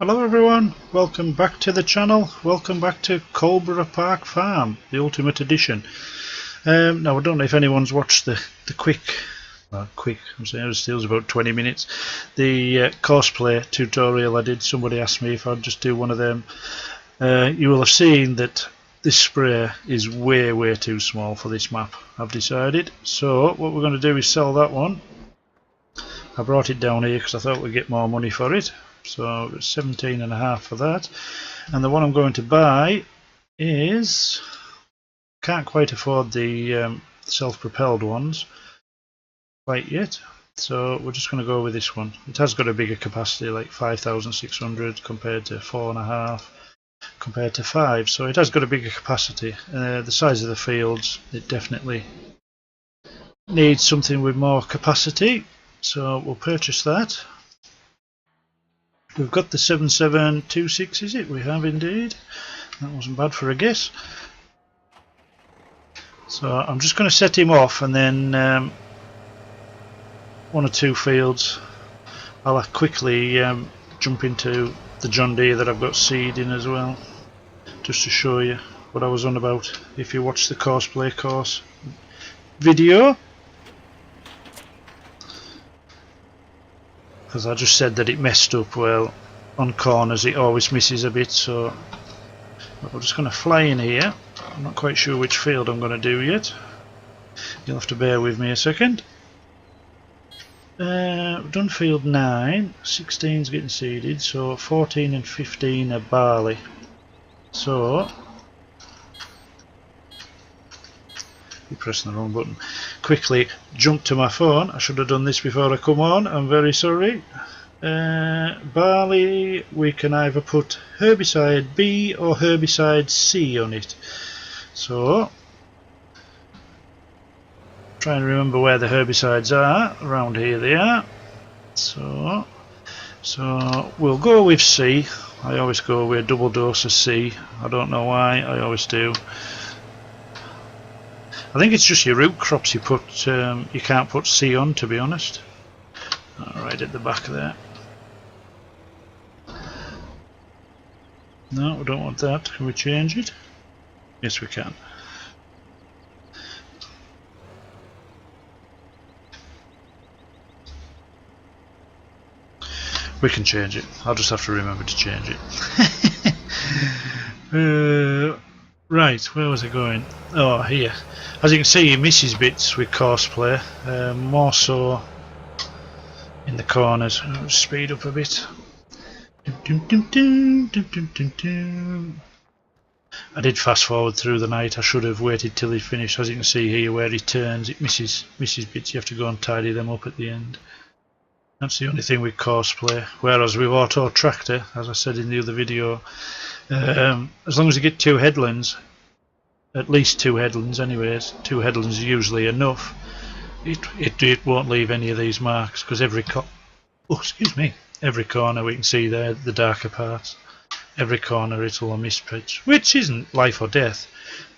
Hello everyone, welcome back to the channel, welcome back to Coldborough Park Farm, the Ultimate Edition. Now I don't know if anyone's watched the quick, I'm saying it was about 20 minutes, the cosplay tutorial I did. Somebody asked me if I'd just do one of them. You will have seen that this spray is way too small for this map, I've decided. So what we're going to do is sell that one. I brought it down here because I thought we'd get more money for it. So it's 17.5 for that, and the one I'm going to buy is, can't quite afford the self-propelled ones quite yet, so we're just going to go with this one. It has got a bigger capacity, like 5,600 compared to 4.5 compared to 5, so it has got a bigger capacity. The size of the fields, it definitely needs something with more capacity, so we'll purchase that. We've got the 7726, is it? We have indeed. That wasn't bad for a guess. So I'm just going to set him off, and then one or two fields I'll quickly jump into the John Deere that I've got seed in as well, just to show you what I was on about if you watch the cosplay course video. Because I just said that it messed up. Well, on corners it always misses a bit, so we're just going to fly in here. I'm not quite sure which field I'm going to do yet. You'll have to bear with me a second. We've done field 9, 16's getting seeded, so 14 and 15 are barley. So you're pressing the wrong button. Quickly jump to my phone. I should have done this before I come on, I'm very sorry. Barley, we can either put herbicide B or herbicide C on it. So try and remember where the herbicides are. Around here they are. So we'll go with C. I always go with a double dose of C. I don't know why, I always do. I think it's just your root crops you put. You can't put C on, to be honest. Right at the back there. No, we don't want that. Can we change it? Yes, we can. We can change it. I'll just have to remember to change it. Right, where was I going? Oh, here. As you can see, he misses bits with courseplay, more so in the corners. I'll speed up a bit. I did fast forward through the night. I should have waited till he finished. As you can see here, where he turns, it misses bits. You have to go and tidy them up at the end. That's the only thing with courseplay. Whereas with auto tractor, as I said in the other video, as long as you get two headlands, at least two headlands anyways, two headlands are usually enough, it won't leave any of these marks, because every corner we can see there, the darker parts, every corner it'll miss pitch, which isn't life or death.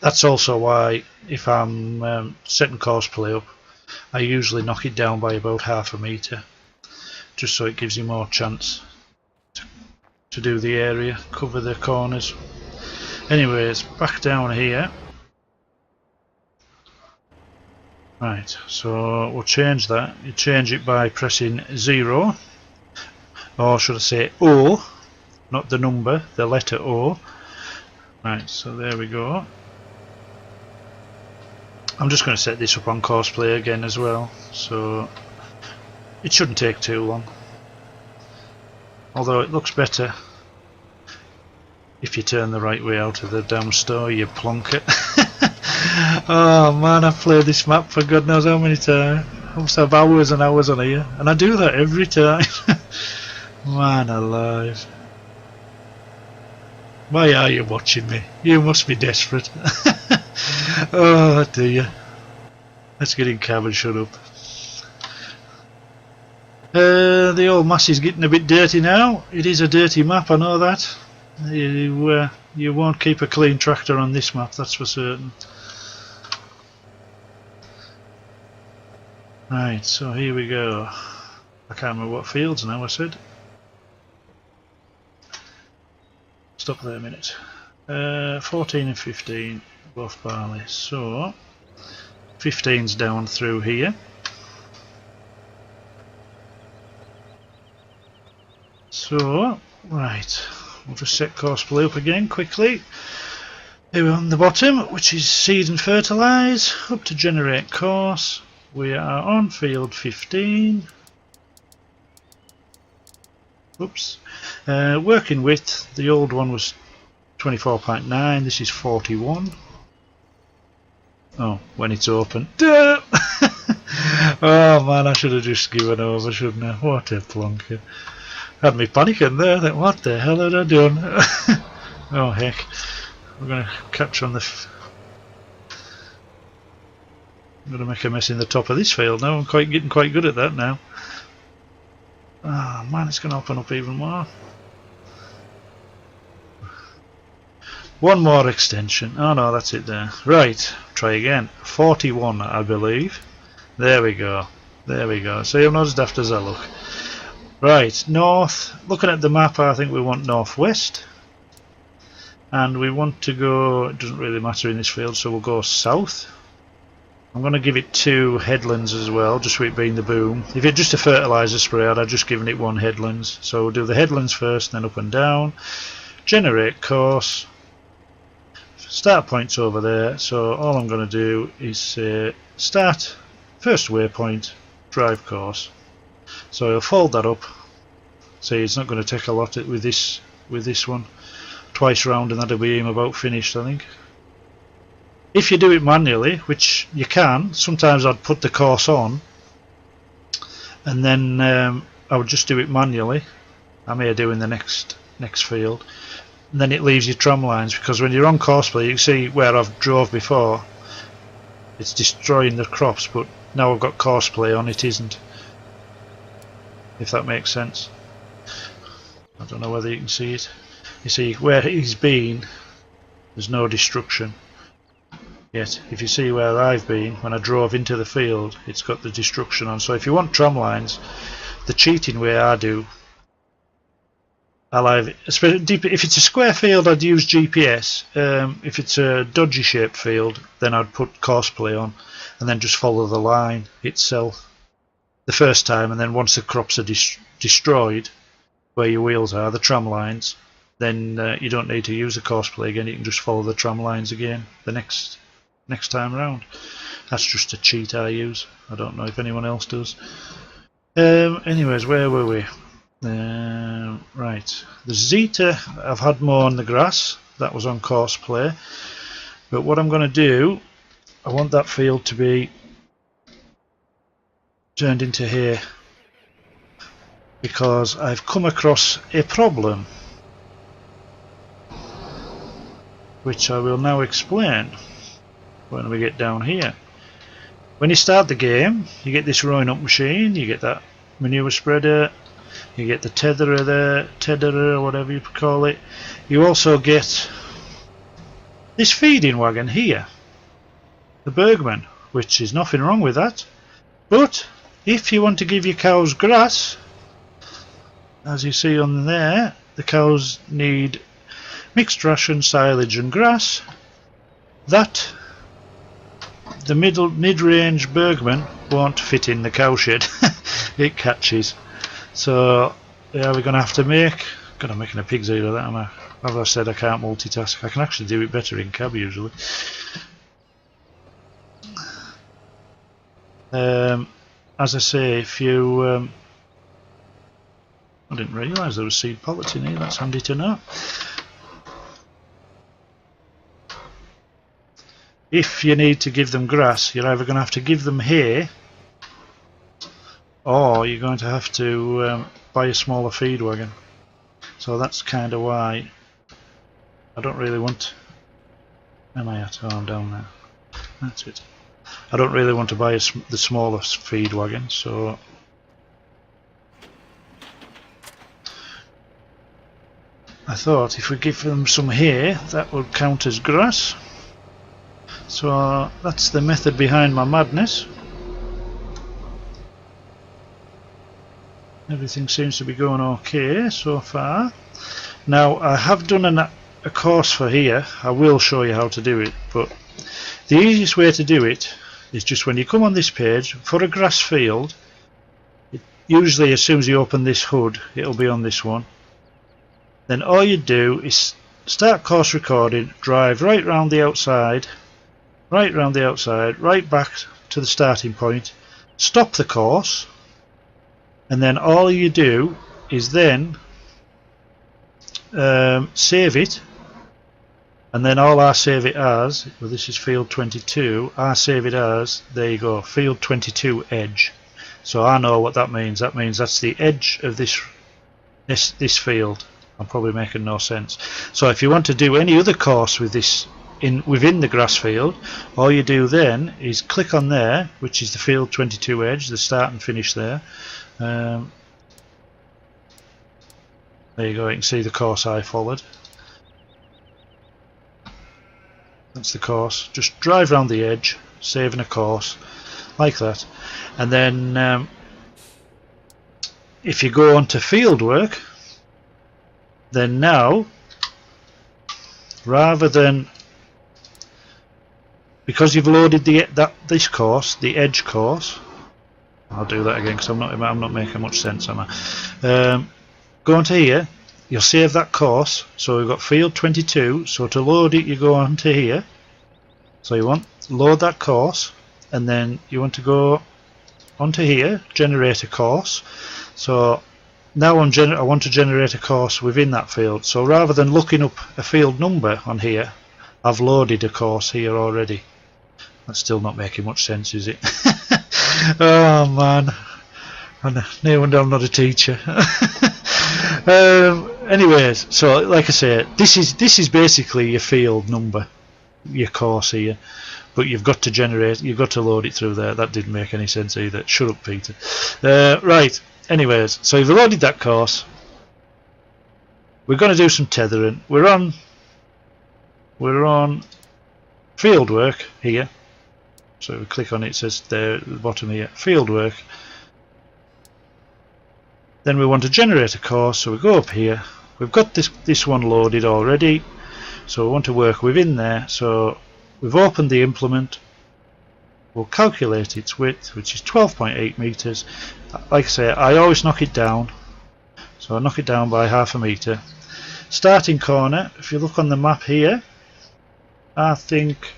That's also why if I'm setting courseplay up, I usually knock it down by about ½ metre, just so it gives you more chance to do the area, cover the corners. Anyways, back down here. Right, so we'll change that. You change it by pressing 0, or should I say O, not the number, the letter O. Right, so there we go. I'm just going to set this up on courseplay again as well, so it shouldn't take too long. Although it looks better if you turn the right way out of the damn store, you plonker. Oh man, I've played this map for God knows how many times. I must have hours and hours on here, and I do that every time. Man alive. Why are you watching me? You must be desperate. Oh dear. Let's get in cab and shut up. The old mass is getting a bit dirty now. It is a dirty map, I know that. You won't keep a clean tractor on this map, that's for certain. Right, so here we go. I can't remember what fields now I said. stop there a minute. 14 and 15 both barley, so 15's down through here. So, right, we'll just set course play up again quickly. Here we're on the bottom, which is seed and fertilise, up to generate course. We are on field 15. Oops. Working width, the old one was 24.9, this is 41. Oh, when it's open. Oh man, I should have just given over, shouldn't I? What a plonker. Had me panicking there, that what the hell had I done? Oh heck. We're going to catch on the... I'm going to make a mess in the top of this field now. I'm getting quite good at that now. Oh man, it's going to open up even more. One more extension. Oh no, that's it there. Right, try again. 41, I believe. There we go. There we go. See, I'm not as daft as I look. Right, north. Looking at the map, I think we want northwest. And we want to go, it doesn't really matter in this field, so we'll go south. I'm going to give it 2 headlands as well, just with it being the boom. If it's just a fertiliser spray, I'd have just given it 1 headlands. So we'll do the headlands first, then up and down. Generate course. Start point's over there, so all I'm going to do is start, first waypoint, drive course. So I'll fold that up. See, it's not going to take a lot with this one. Twice round and that'll be him about finished, I think. If you do it manually, which you can, sometimes I'd put the course on and then I would just do it manually. I may do in the next field, and then it leaves your tram lines, because when you're on course play, you can see where I've drove before, it's destroying the crops, but now I've got course play on, it isn't, if that makes sense. I don't know whether you can see it. You see where he's been, there's no destruction. Yet if you see where I've been, when I drove into the field, it's got the destruction on. So if you want tram lines, the cheating way I do, if it's a square field, I'd use GPS. If it's a dodgy shaped field, then I'd put course play on and then just follow the line itself the first time, and then once the crops are destroyed where your wheels are, the tram lines, then you don't need to use the course play again, you can just follow the tram lines again the next time round. That's just a cheat I use. I don't know if anyone else does. Anyways, where were we? Right, the Zeta I've had more on the grass, that was on course play, but what I'm going to do, I want that field to be turned into hay, because I've come across a problem which I will now explain when we get down here. When you start the game, you get this rowing up machine, you get that manure spreader, you get the tetherer, or whatever you call it. You also get this feeding wagon here, the Bergman, which is nothing wrong with that. But if you want to give your cows grass, as you see on there, the cows need mixed ration, silage and grass. That the mid-range Bergman won't fit in the cowshed. It catches. So yeah, we're gonna have to make. God, I'm making a pig's ear of that, am I? As I said, I can't multitask. I can actually do it better in cab usually. As I say, if you I didn't realise there was seed pallets in here, that's handy to know. If you need to give them grass, you're either going to have to give them hay, or you're going to have to buy a smaller feed wagon. So that's kind of why I don't really want... Am I at? Oh, I'm down there. That's it. I don't really want to buy the smaller feed wagon, so... I thought if we give them some hay, that would count as grass. So that's the method behind my madness. Everything seems to be going okay so far. Now I have done a course for here. I will show you how to do it, but the easiest way to do it is just when you come on this page for a grass field. Usually as soon as you open this HUD, it'll be on this one. Then all you do is start course recording, drive right round the outside, right back to the starting point, stop the course, and then all you do is then save it, and then all I save it as, well, this is field 22, I save it as, there you go, field 22 edge. So I know what that means. That means that's the edge of this field. I'm probably making no sense. So if you want to do any other course with this within the grass field, all you do then is click on there, which is the field 22 edge, the start and finish there. There you go, you can see the course I followed. That's the course. Just drive around the edge, saving a course like that, and then if you go on to field work, then now rather than, because you've loaded this course, the edge course, I'll do that again because I'm not making much sense, am I? Go on to here, you'll save that course. So we've got field 22, so to load it you go on to here, so you want to load that course, and then you want to go onto here, generate a course. So now I want to generate a course within that field, so rather than looking up a field number on here, I've loaded a course here already. That's still not making much sense, is it? Oh man, no wonder I'm not a teacher. Anyways, so like I say, this is basically your field number, your course here, but you've got to load it through there. That didn't make any sense either. Shut up, Peter. Right, anyways, so you've loaded that course. We're going to do some tethering. We're on field work here, so we click on it, it says there at the bottom here, field work. Then we want to generate a course, so we go up here. We've got this one loaded already, so we want to work within there. So we've opened the implement. We'll calculate its width, which is 12.8 meters. Like I say, I always knock it down, so I knock it down by ½ meter. Starting corner, if you look on the map here, I think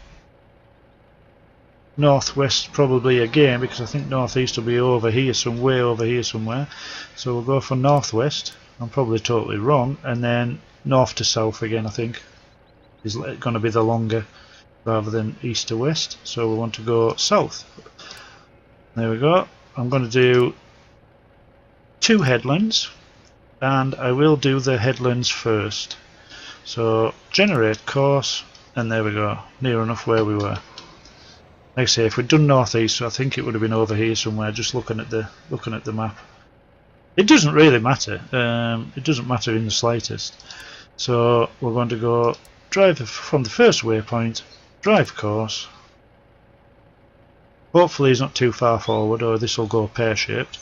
northwest probably again, because I think northeast will be over here, way over here somewhere. So we'll go for northwest. I'm probably totally wrong, and then north to south again, I think is going to be the longer rather than east to west. So we want to go south. There we go. I'm going to do 2 headlands, and I will do the headlands first. So generate course, and there we go, near enough where we were. Like I say, if we'd done northeast, I think it would have been over here somewhere. Just looking at the map, it doesn't really matter. It doesn't matter in the slightest. So we're going to go drive from the first waypoint, drive course. Hopefully he's not too far forward, or this will go pear-shaped.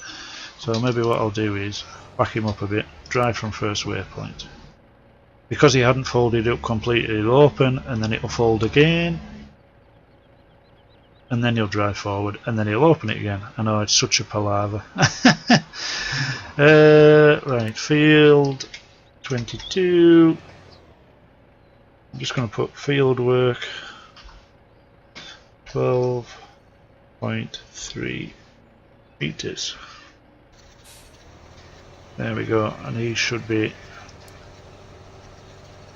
So maybe what I'll do is back him up a bit, drive from first waypoint. Because he hadn't folded up completely, it'll open and then it'll fold again, and then he'll drive forward and then he'll open it again. I know, it's such a palaver. Right, field 22. I'm just going to put field work 12.3 meters. There we go, and he should be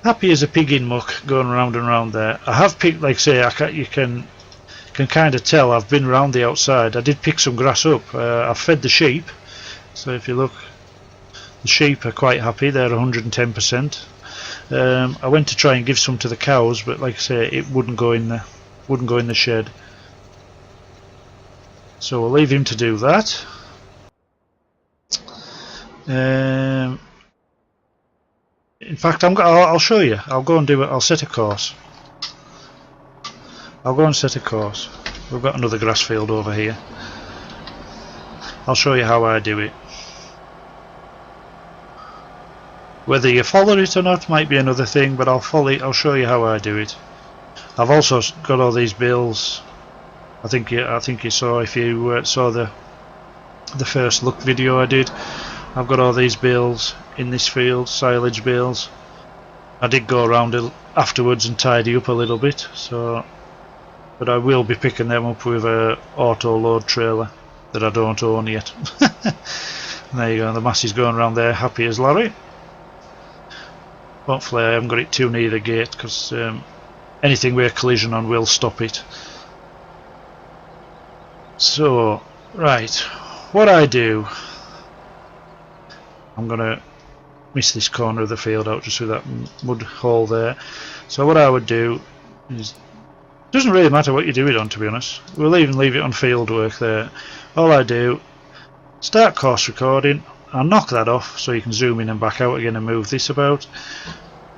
happy as a pig in muck going round and round there. I have picked, like I say, you can kind of tell I've been round the outside. I did pick some grass up. I've fed the sheep, so if you look, the sheep are quite happy. They're 110%. I went to try and give some to the cows, but like I say, it wouldn't go in the shed. So we'll leave him to do that. In fact, I'll show you. I'll go and do it. I'll set a course. I'll go and set a course. We've got another grass field over here. I'll show you how I do it. Whether you follow it or not might be another thing, but I'll show you how I do it. I've also got all these bills. I think you saw, if you saw the first look video I did, I've got all these bales in this field, silage bales. I did go around afterwards and tidy up a little bit, so, but I will be picking them up with a auto load trailer that I don't own yet. And there you go, the mass is going around there happy as Larry. Hopefully I haven't got it too near the gate, because anything with a collision on will stop it. So, right, what I do, I'm going to miss this corner of the field out just with that mud hole there. So what I would do is, doesn't really matter what you do it on, to be honest. We'll even leave it on field work there. All I do, start course recording, I'll knock that off so you can zoom in and back out again and move this about.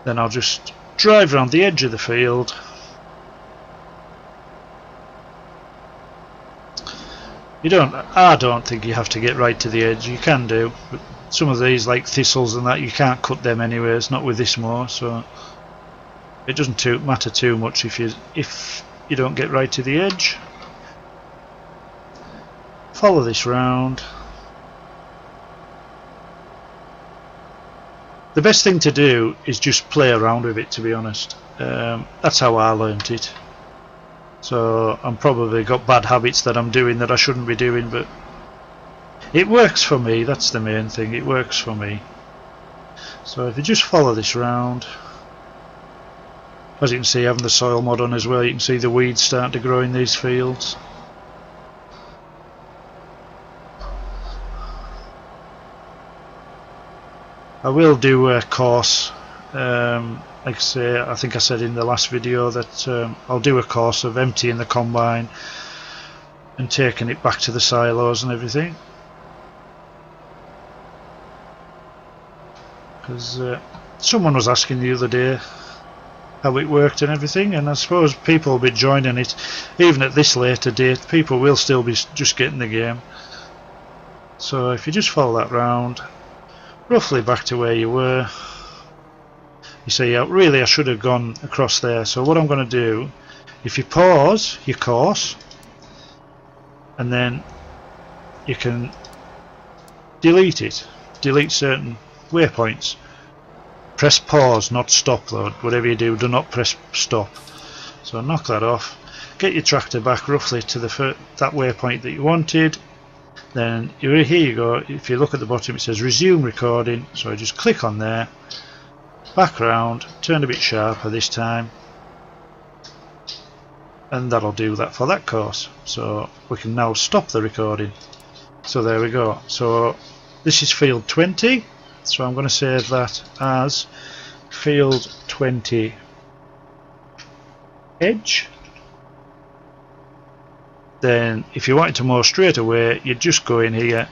Then I'll just drive around the edge of the field. I don't think you have to get right to the edge. You can do, but some of these, like thistles and that, you can't cut them anyways, not with this mower, so it doesn't matter too much if you don't get right to the edge. Follow this round. The best thing to do is just play around with it, to be honest. That's how I learnt it. So I'm probably got bad habits that I'm doing that I shouldn't be doing, but it works for me. That's the main thing, it works for me. So if you just follow this round, as you can see, having the soil mod on as well, you can see the weeds starting to grow in these fields. I will do a course, like I say, I think I said in the last video that I'll do a course of emptying the combine and taking it back to the silos and everything, because someone was asking the other day how it worked and everything, and I suppose people will be joining it even at this later date. People will still be just getting the game. So if you just follow that round roughly back to where you were, you see, really I should have gone across there. So what I'm going to do, if you pause your course and then you can delete certain waypoints. Press pause, not stop though. Whatever you do not press stop. So knock that off, get your tractor back roughly to that waypoint that you wanted. Then here you go. If you look at the bottom, it says resume recording, so I just click on there, back round, turn a bit sharper this time, and that'll do that for that course. So we can now stop the recording. So there we go. So this is field 20, so I'm going to save that as field 20 edge. Then if you wanted to mow straight away, you'd just go in here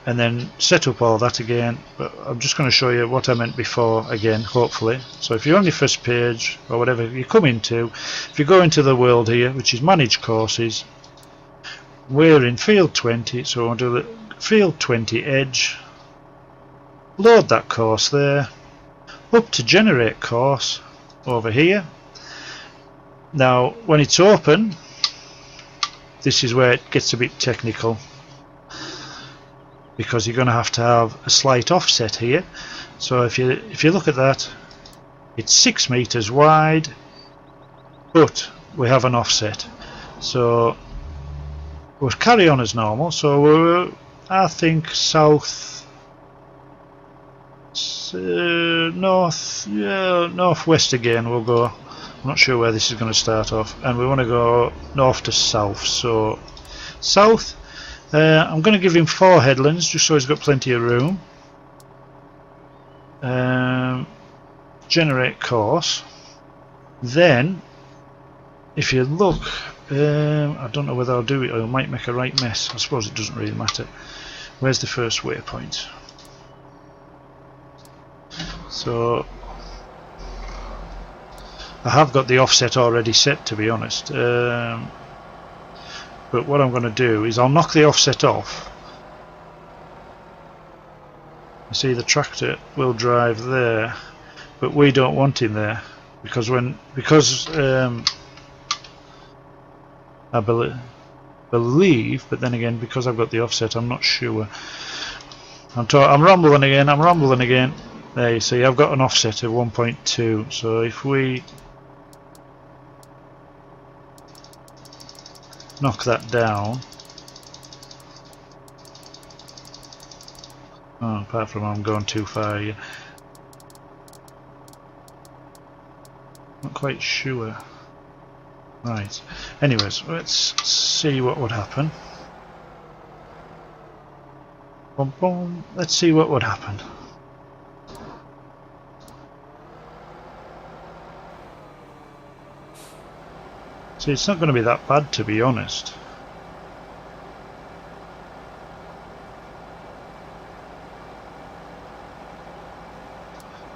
and then set up all that again. But I'm just going to show you what I meant before again, hopefully. So if you're on your first page or whatever you come into, if you go into the world here, which is manage courses, we're in field 20, so I'll do the field 20 edge, load that course there, up to generate course over here. Now when it's open, this is where it gets a bit technical, because you're going to have a slight offset here. So if you look at that, it's 6 meters wide, but we have an offset. So we'll carry on as normal. So we're, I think, northwest again we'll go. I'm not sure where this is going to start off, and we want to go north to south. So south, I'm going to give him 4 headlands just so he's got plenty of room. Generate course. Then if you look, I don't know whether I'll do it or I might make a right mess. I suppose it doesn't really matter. Where's the first waypoint? So I have got the offset already set, to be honest, but what I'm going to do is I'll knock the offset off, You see the tractor will drive there, but we don't want him there because I believe, but then again, because I've got the offset, I'm not sure. I'm rambling again. There you see, I've got an offset of 1.2, so if we knock that down, apart from I'm going too far here, not quite sure. Right, anyways, let's see what would happen. Boom, boom. Let's see what would happen. See, it's not going to be that bad, to be honest.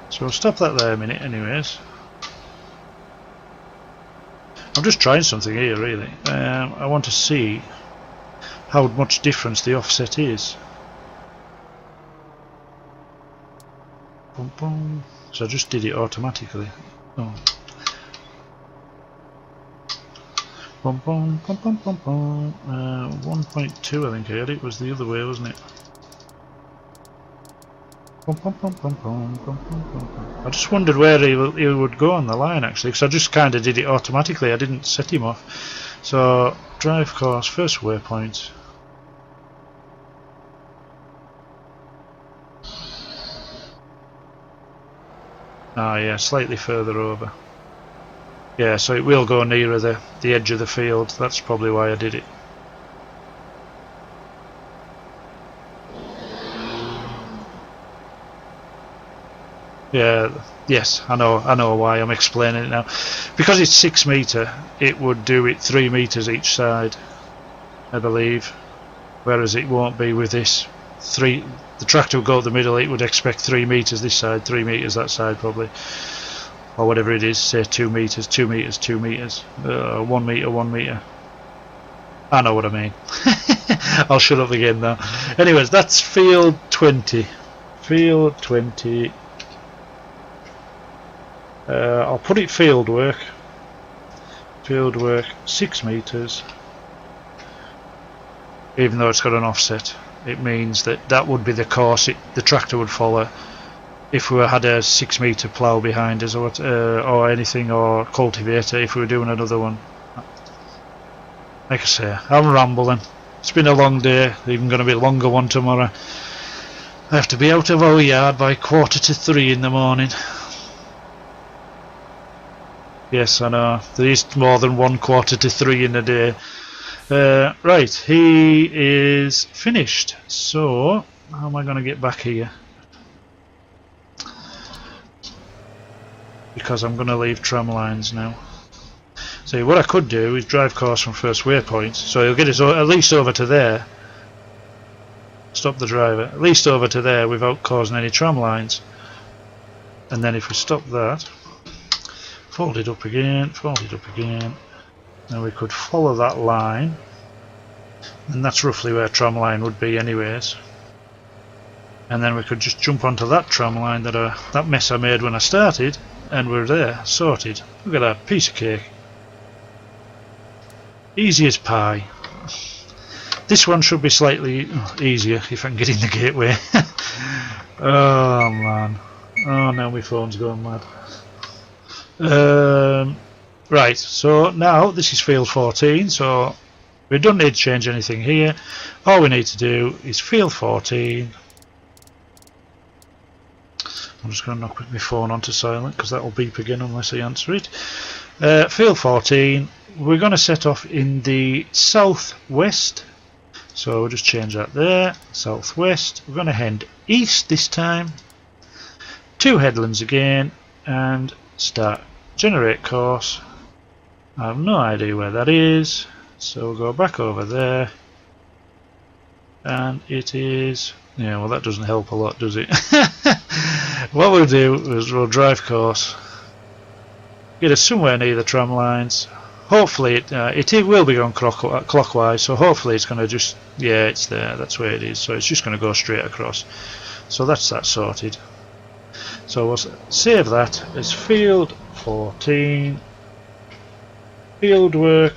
So we'll stop that there a minute anyways. I'm just trying something here really. I want to see how much difference the offset is. Boom, boom. So I just did it automatically. Oh. Boom, boom, boom, boom, boom, boom. 1.2 I think I had it, was the other way, wasn't it? Boom, boom, boom, boom, boom, boom, boom, boom. I just wondered where he would go on the line actually, because I just kind of did it automatically, I didn't set him off. So, drive course, first waypoint. Ah yeah, slightly further over. Yeah, so it will go nearer the edge of the field, that's probably why I did it. Yeah, yes, I know why I'm explaining it now. Because it's 6 metre, it would do it 3 metres each side, I believe. Whereas it won't be with this. The tractor will go up the middle, it would expect 3 metres this side, 3 metres that side probably. Or whatever it is, say 2 metres, 2 metres, 2 metres, 1 metre, 1 metre. I know what I mean. I'll shut up again now. Anyways, that's field 20. Field 20. I'll put it field work. Field work 6 metres. Even though it's got an offset, it means that would be the course the tractor would follow if we had a 6 metre plough behind us, or anything, or cultivator if we were doing another one. Like I say, I'm rambling. It's been a long day, even going to be a longer one tomorrow. I have to be out of our yard by 2:45 in the morning. Yes, I know, there is more than 2:45 in a day. Right, he is finished. So, how am I going to get back here? Because I'm going to leave tram lines now. So what I could do is drive course from first waypoint, so he'll get us at least over to there. Stop the driver, at least over to there without causing any tram lines. And then if we stop that, fold it up again, then we could follow that line, and that's roughly where tram line would be anyways. And then we could just jump onto that tram line that mess I made when I started, and we're there, sorted. Look at that, piece of cake. Easy as pie. This one should be slightly easier if I can get in the gateway. Oh man. Oh, now my phone's going mad. Right, so now this is field 14, so we don't need to change anything here. All we need to do is field 14. I'm just going to knock my phone onto silent because that will beep again unless I answer it. Field 14, we're going to set off in the southwest, so we'll just change that there, southwest. We're going to head east this time, 2 headlands again, and start generate course. I have no idea where that is, so we'll go back over there, and it is, yeah, well that doesn't help a lot, does it? What we'll do is we'll drive course, get us somewhere near the tram lines. Hopefully it will be going clockwise, so hopefully it's going to just, yeah, it's there, that's where it is, so it's just going to go straight across. So that's that sorted. So we'll save that as field 14, field work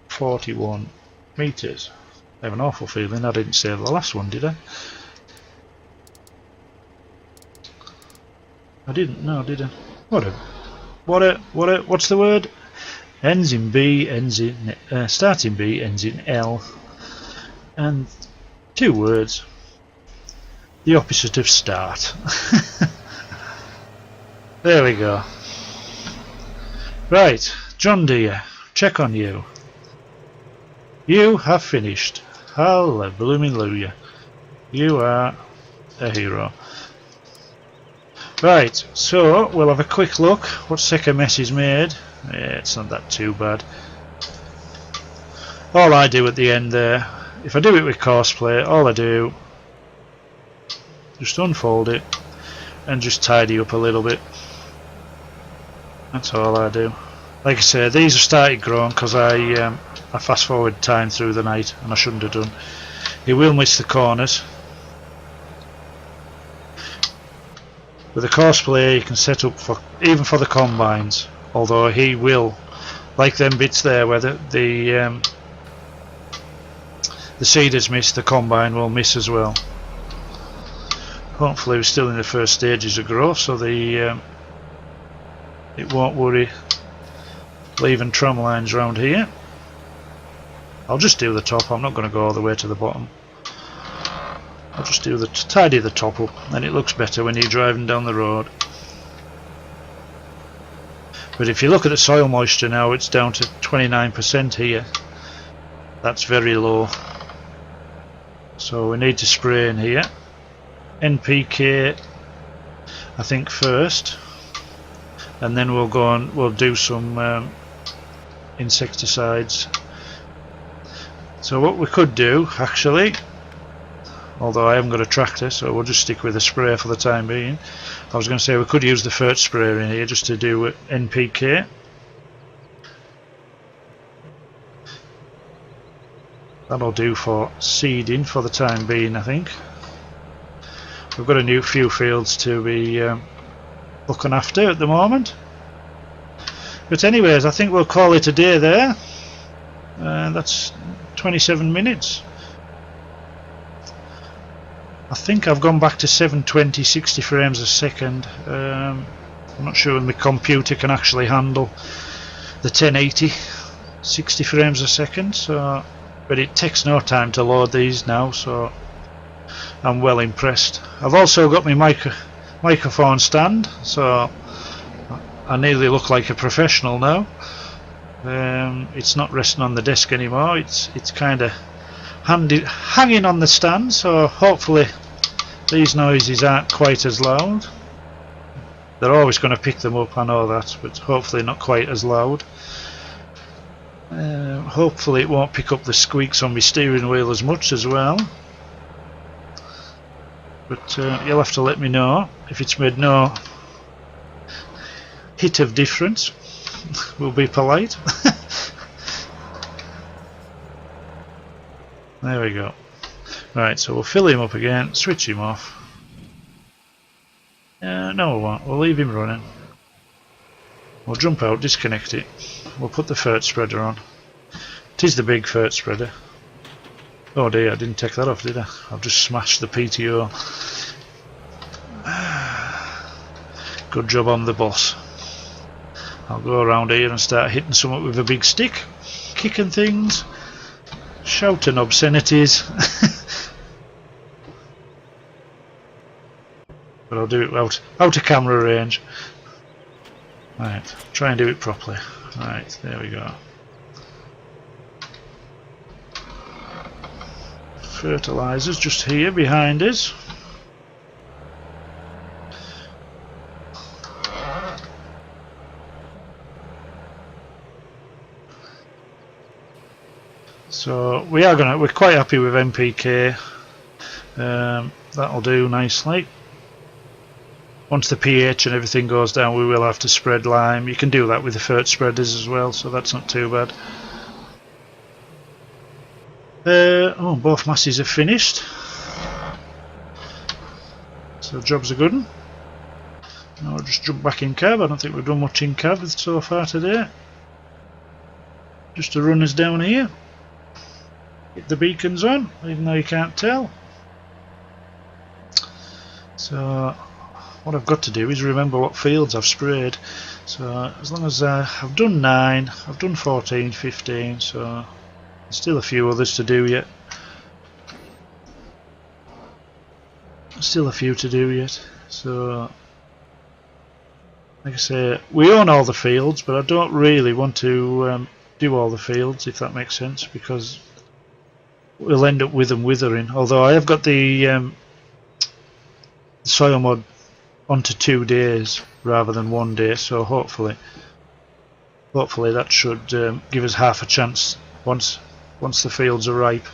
41 meters. I have an awful feeling I didn't save the last one, did I? I didn't, no, did I? What's the word? Ends in B, starts in B, ends in L, and 2 words. The opposite of start. There we go. Right, John Deere, check on you. You have finished. Hallelujah. You are a hero. Right, so we'll have a quick look what second mess is made. Yeah, it's not that too bad. All I do at the end there, if I do it with courseplay, all I do, just unfold it and just tidy up a little bit. That's all I do. Like I say, these have started growing because I fast forward time through the night and I shouldn't have done. You will miss the corners. With a courseplay you can set up for even for the combines, although he will, like them bits there where the seeders miss, the combine will miss as well. Hopefully we're still in the first stages of growth, so it won't worry leaving tram lines around here. I'll just do the top, I'm not going to go all the way to the bottom. I'll just do tidy the top up, and it looks better when you're driving down the road. But if you look at the soil moisture now, it's down to 29% here. That's very low. So we need to spray in here. NPK, I think, first, and then we'll go and we'll do some insecticides. So what we could do, actually, although I haven't got a tractor, so we'll just stick with a sprayer for the time being. I was going to say we could use the Fert sprayer in here just to do NPK. That'll do for seeding for the time being, I think. We've got a few fields to be looking after at the moment. But anyways, I think we'll call it a day there. That's 27 minutes. I think I've gone back to 720 60 frames a second. I'm not sure when my computer can actually handle the 1080 60 frames a second, so but it takes no time to load these now, so I'm well impressed. I've also got my microphone stand, so I nearly look like a professional now. It's not resting on the desk anymore, it's kind of hanging on the stand, so hopefully these noises aren't quite as loud. They're always going to pick them up, I know that, but hopefully not quite as loud. Hopefully it won't pick up the squeaks on my steering wheel as much as well. But you'll have to let me know if it's made no hit of difference. We'll be polite. There we go. Right, so we'll fill him up again, switch him off. No we won't, we'll leave him running. We'll jump out, disconnect it. We'll put the Fert spreader on. It is the big Fert spreader. Oh dear, I didn't take that off, did I? I've just smashed the PTO. Good job on the boss. I'll go around here and start hitting something with a big stick, kicking things, shouting obscenities. But I'll do it out of camera range. Right, try and do it properly. Right, there we go. Fertilizers just here behind us. So we're quite happy with NPK. That'll do nicely. Once the pH and everything goes down, we will have to spread lime. You can do that with the Fert spreaders as well, so that's not too bad. Oh, both masses are finished. So job's a good one. Now I'll just jump back in cab. I don't think we've done much in cab so far today. Just to run us down here. Get the beacons on, even though you can't tell. So what I've got to do is remember what fields I've sprayed. So as long as I've done 9, I've done 14, 15, so there's still a few others to do yet. Still a few to do yet. So like I say, we own all the fields, but I don't really want to do all the fields, if that makes sense, because we'll end up with them withering. Although I have got the soil mod onto 2 days rather than 1 day, so hopefully that should give us half a chance once the fields are ripe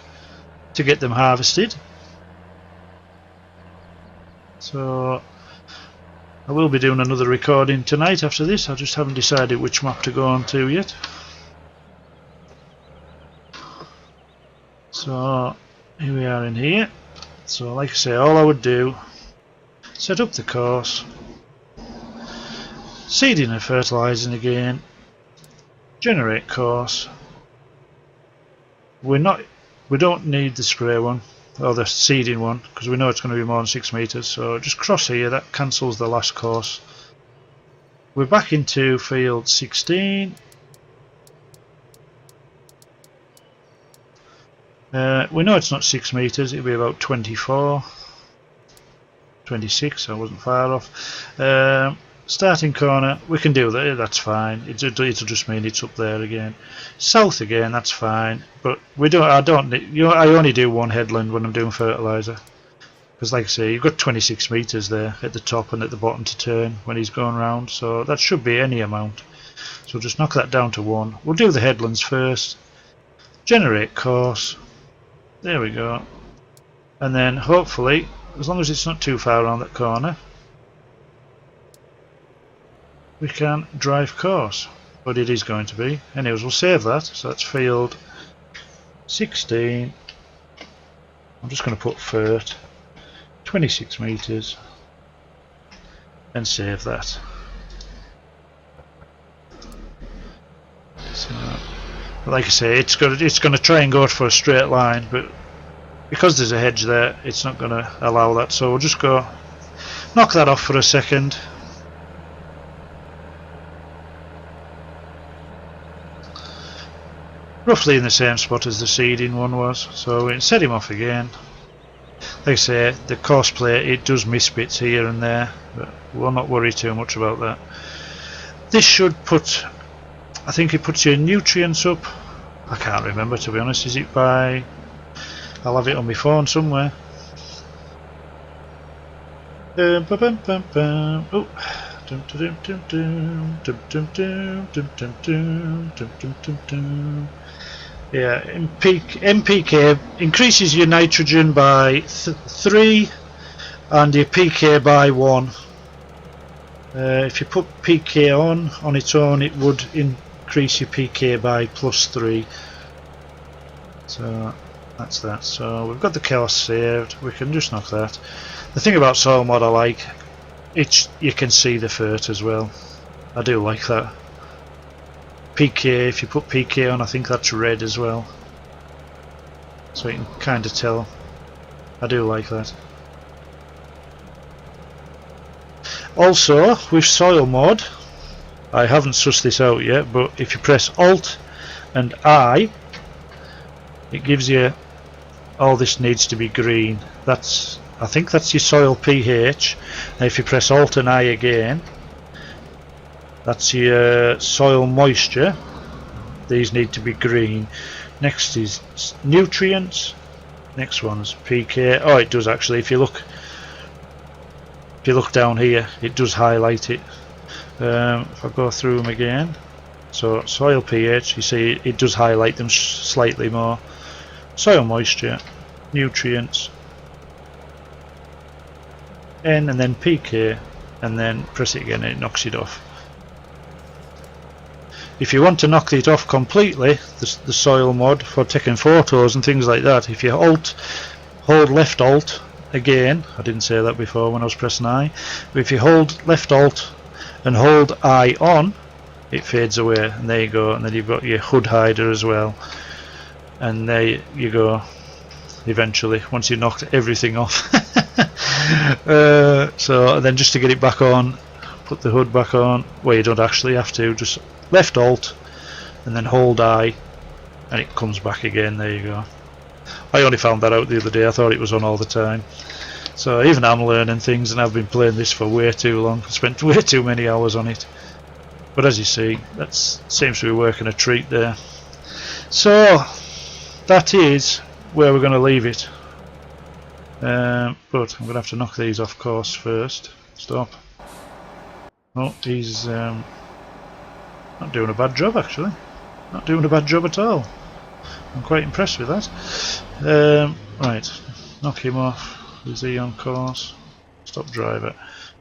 to get them harvested. So I will be doing another recording tonight after this. I just haven't decided which map to go on to yet. So here we are in here. So like I say, all I would do, set up the course, seeding and fertilising again, generate course. We don't need the spray one or the seeding one because we know it's going to be more than 6 meters, so just cross here, that cancels the last course. We're back into field 16. We know it's not 6 meters, it'll be about 24, 26, I wasn't far off. Starting corner, we can do that, that's fine. It'll just mean it's up there again. South again, that's fine. But I only do one headland when I'm doing fertiliser. Because like I say, you've got 26 metres there at the top and at the bottom to turn when he's going round. So that should be any amount. So just knock that down to 1. We'll do the headlands first. Generate course. There we go. And then hopefully, as long as it's not too far around that corner, we can drive course, but it is going to be. Anyways, we'll save that. So that's field 16. I'm just going to put fert 26 meters and save that. So, like I say, it's going to try and go for a straight line, but because there's a hedge there, it's not going to allow that. So we'll just go knock that off for a second. Roughly in the same spot as the seeding one was, so we can set him off again. Like I say, the course plate, it does miss bits here and there, but we'll not worry too much about that. This should put, I think it puts your nutrients up. I can't remember, to be honest. Is it by, I'll have it on my phone somewhere. Oh. Yeah, MPK increases your nitrogen by 3 and your PK by 1. If you put PK on its own, it would increase your PK by +3. So that's that. So we've got the course saved. We can just knock that. The thing about soil mod I like, you can see the fert as well. I do like that. PK, if you put PK on, I think that's red as well. So you can kind of tell. I do like that. Also, with soil mod, I haven't sussed this out yet, but if you press Alt and I, it gives you, all this needs to be green. I think that's your soil pH. Now if you press Alt and I again, that's your soil moisture. These need to be green. Next is nutrients. Next one's PK. Oh, it does actually. If you look down here, it does highlight it. If I go through them again, so soil pH, you see it does highlight them slightly more. Soil moisture, nutrients, N and then PK, and then press it again and it knocks it off. If you want to knock it off completely, the soil mod for taking photos and things like that, if you hold left Alt again, I didn't say that before when I was pressing I, but if you hold left alt and hold I on, it fades away, and there you go. And then you've got your hood hider as well, and there you go. Eventually, once you knocked everything off. So then just to get it back on, put the hood back on. Well, you don't actually have to, just left alt and then hold I, and it comes back again. There you go. I only found that out the other day. I thought it was on all the time. So even I'm learning things, and I've been playing this for way too long. I spent way too many hours on it. But as you see, that seems to be working a treat there. So that is where we're going to leave it. But I'm going to have to knock these off course first. Stop. Oh, he's not doing a bad job actually. Not doing a bad job at all. I'm quite impressed with that. Right, knock him off. Is he on course? Stop driver.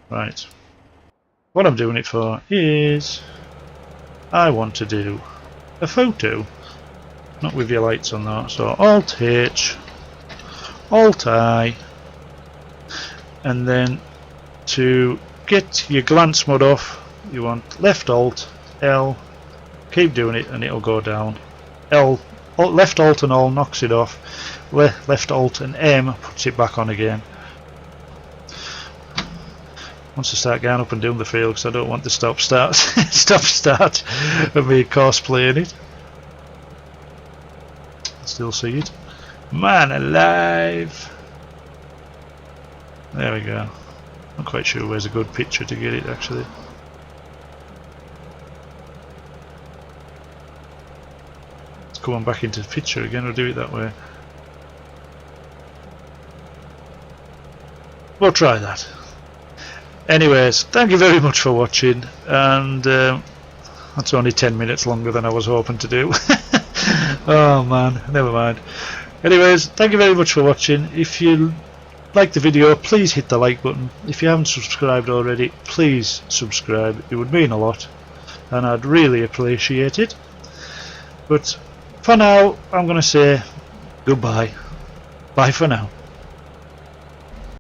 Right. What I'm doing it for is I want to do a photo. Not with your lights on that. So Alt H, Alt I, and then to get your glance mode off, you want left Alt L. Keep doing it, and it'll go down. Left Alt and All knocks it off. Left Alt and M puts it back on again. Once I start going up and down the field, because I don't want the stop start of me cosplaying it. Still see it. Man alive! There we go. Not quite sure where's a good picture to get it actually. Let's come on back into the picture again, we'll do it that way. We'll try that. Anyways, thank you very much for watching, and that's only 10 minutes longer than I was hoping to do. Oh man, never mind. Anyways, thank you very much for watching. If you like the video, please hit the like button. If you haven't subscribed already, please subscribe. It would mean a lot, and I'd really appreciate it. But for now, I'm going to say goodbye. Bye for now.